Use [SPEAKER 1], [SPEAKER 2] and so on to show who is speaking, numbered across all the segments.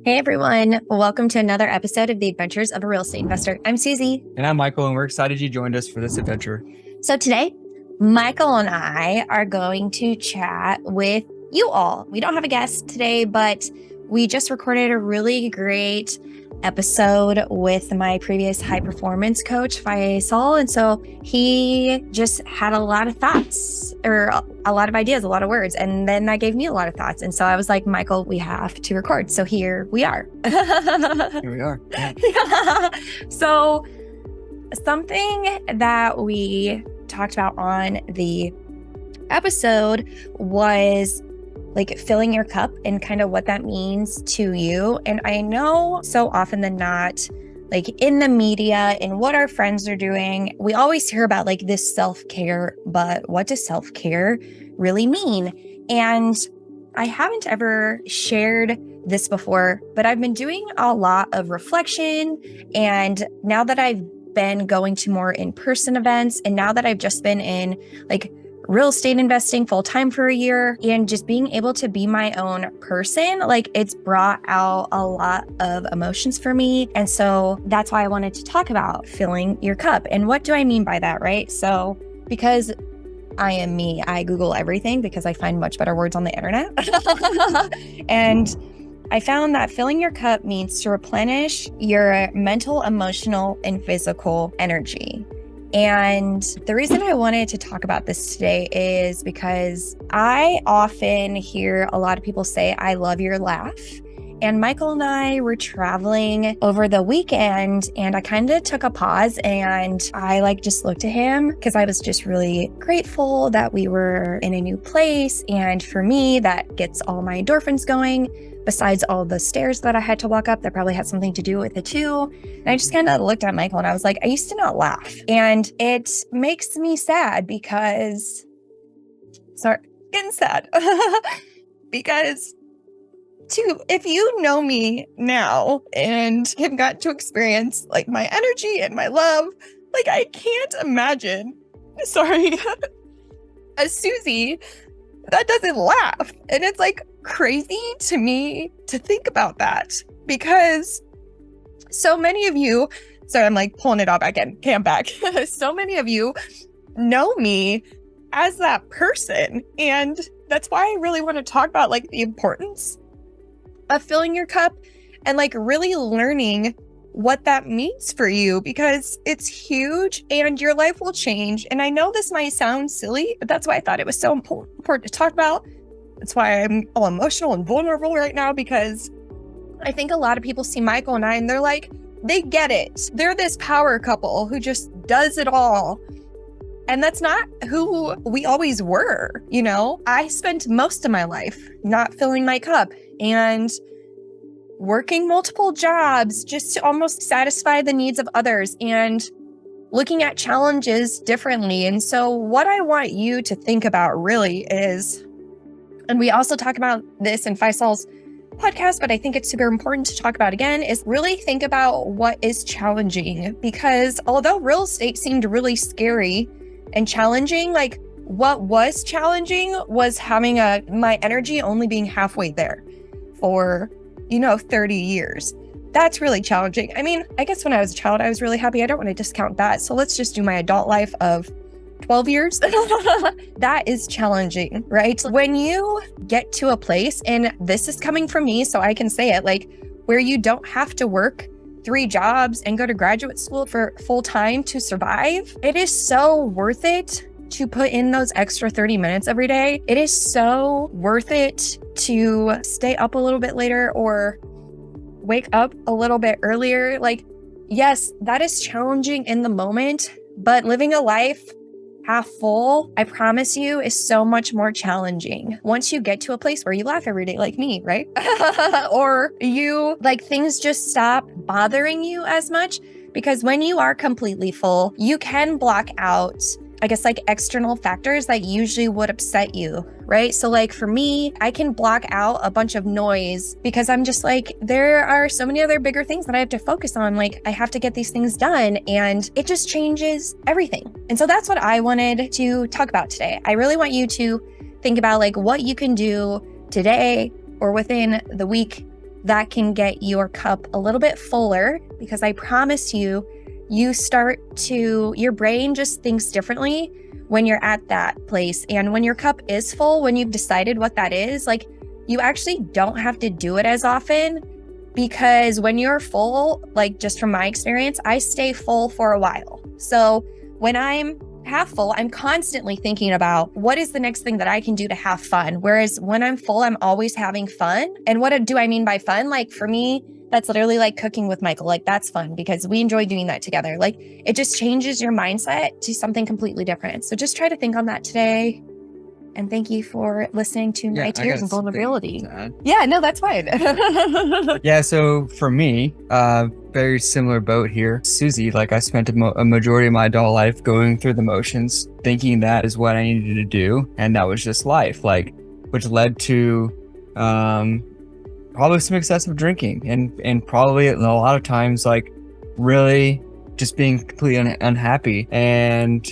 [SPEAKER 1] Hey everyone, welcome to another episode of The Adventures of a Real Estate Investor. I'm Suzy.
[SPEAKER 2] And I'm Michael, and we're excited you joined us for this adventure.
[SPEAKER 1] So today, Michael and I are going to chat with you all. We don't have a guest today, but we just recorded a really great episode with my previous high performance coach, Faisal. And so he just had a lot of thoughts or a lot of ideas, a lot of words. And then that gave me a lot of thoughts. And so I was like, Michael, we have to record. So here we are.
[SPEAKER 2] Here we are.
[SPEAKER 1] Yeah. So something that we talked about on the episode was like filling your cup and kind of what that means to you. And I know so often than not, like in the media and what our friends are doing, we always hear about like this self-care, but what does self-care really mean? And I haven't ever shared this before, but I've been doing a lot of reflection. And now that I've been going to more in-person events, and now that I've just been in like real estate investing full-time for a year and just being able to be my own person, like it's brought out a lot of emotions for me. And so that's why I wanted to talk about filling your cup. And what do I mean by that, right? So because I am me, I Google everything because I find much better words on the internet. And I found that filling your cup means to replenish your mental, emotional, and physical energy. And the reason I wanted to talk about this today is because I often hear a lot of people say, I love your laugh. And Michael and I were traveling over the weekend, and I kind of took a pause and I just looked at him because I was just really grateful that we were in a new place. And for me, that gets all my endorphins going. Besides all the stairs that I had to walk up, that probably had something to do with it too. And I just kind of looked at Michael and I was like, I used to not laugh. And it makes me sad because, getting sad. Because if you know me now and have gotten to experience like my energy and my love, like I can't imagine, a Suzy that doesn't laugh. And it's like crazy to me to think about that because so many of you, I'm like pulling it all back in, back. So many of you know me as that person. And that's why I really want to talk about like the importance of filling your cup and like really learning what that means for you, because it's huge and your life will change. And I know this might sound silly, but that's why I thought it was so important to talk about. That's why I'm all emotional and vulnerable right now, because I think a lot of people see Michael and I and they're like, they get it. They're this power couple who just does it all. And that's not who we always were. You know, I spent most of my life not filling my cup and working multiple jobs just to almost satisfy the needs of others and looking at challenges differently. And so what I want you to think about really is, and we also talk about this in Faisal's podcast, but I think it's super important to talk about again, is really think about what is challenging. Because although real estate seemed really scary and challenging, like what was challenging was having my energy only being halfway there for 30 years. That's really challenging. I mean, I guess when I was a child, I was really happy. I don't want to discount that. So let's just do my adult life of 12 years. That is challenging, right? When you get to a place, and this is coming from me, so I can say it, like where you don't have to work 3 jobs and go to graduate school for full time to survive, it is so worth it to put in those extra 30 minutes every day. It is so worth it to stay up a little bit later or wake up a little bit earlier. Like, yes, that is challenging in the moment, but living a life half full, I promise you, is so much more challenging once you get to a place where you laugh every day, like me, right? Or you things just stop bothering you as much, because when you are completely full, you can block out external factors that usually would upset you, right? So for me, I can block out a bunch of noise because I'm just there are so many other bigger things that I have to focus on. I have to get these things done, and it just changes everything. And so that's what I wanted to talk about today. I really want you to think about what you can do today or within the week that can get your cup a little bit fuller, because I promise you, your brain just thinks differently when you're at that place. And when your cup is full, when you've decided what that is, like, you actually don't have to do it as often, because when you're full, like, just from my experience, I stay full for a while. So when I'm half full, I'm constantly thinking about what is the next thing that I can do to have fun. Whereas when I'm full, I'm always having fun. And what do I mean by fun? Like, for me, that's literally like cooking with Michael. Like, that's fun because we enjoy doing that together. Like, it just changes your mindset to something completely different. So just try to think on that today. And thank you for listening to my tears and vulnerability. Yeah, no, that's fine.
[SPEAKER 2] Yeah, so for me, very similar boat here. Suzy, like, I spent a majority of my adult life going through the motions, thinking that is what I needed to do. And that was just life, like, which led to probably some excessive drinking and probably a lot of times, like, really just being completely unhappy. And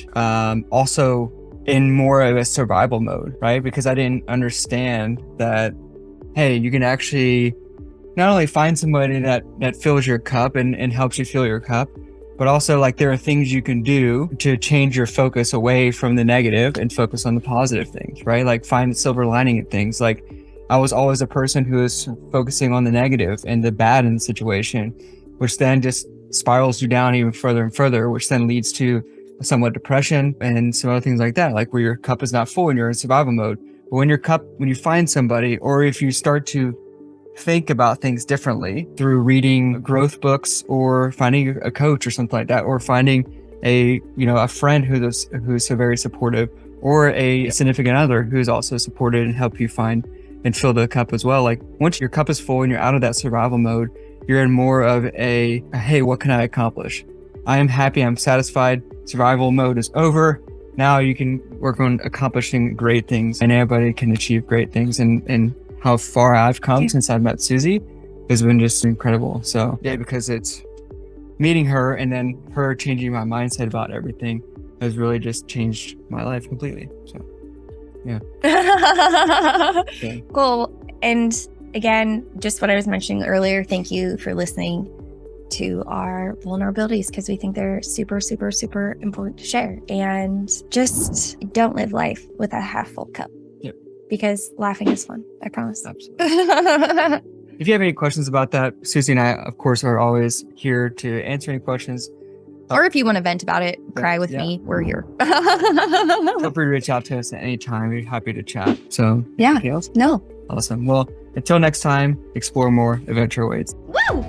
[SPEAKER 2] also in more of a survival mode, right? Because I didn't understand that, hey, you can actually not only find somebody that fills your cup and helps you fill your cup, but also, like, there are things you can do to change your focus away from the negative and focus on the positive things, right? Like, find the silver lining in things. Like, I was always a person who was focusing on the negative and the bad in the situation, which then just spirals you down even further and further, which then leads to somewhat depression and some other things like that, like where your cup is not full and you're in survival mode. But when you find somebody, or if you start to think about things differently through reading growth books or finding a coach or something like that, or finding a friend who's so very supportive, or a significant other who's also supported and help you find and fill the cup as well. Like, once your cup is full and you're out of that survival mode, you're in more of a, hey, what can I accomplish? I am happy, I'm satisfied, survival mode is over. Now you can work on accomplishing great things, and everybody can achieve great things. And how far I've come since I've met Suzy has been just incredible. So yeah, because it's meeting her and then her changing my mindset about everything has really just changed my life completely. So yeah.
[SPEAKER 1] Cool. And again, just what I was mentioning earlier, thank you for listening to our vulnerabilities, because we think they're super, super, super important to share. And just don't live life with a half full cup.
[SPEAKER 2] Yep.
[SPEAKER 1] Because laughing is fun. I promise.
[SPEAKER 2] Absolutely. If you have any questions about that, Suzy and I, of course, are always here to answer any questions.
[SPEAKER 1] Or if you want to vent about it, cry with me, we're here.
[SPEAKER 2] Feel free to reach out to us at any time. We're happy to chat. So,
[SPEAKER 1] yeah.
[SPEAKER 2] anything else?
[SPEAKER 1] No.
[SPEAKER 2] Awesome. Well, until next time, explore more, adventure awaits.
[SPEAKER 1] Woo!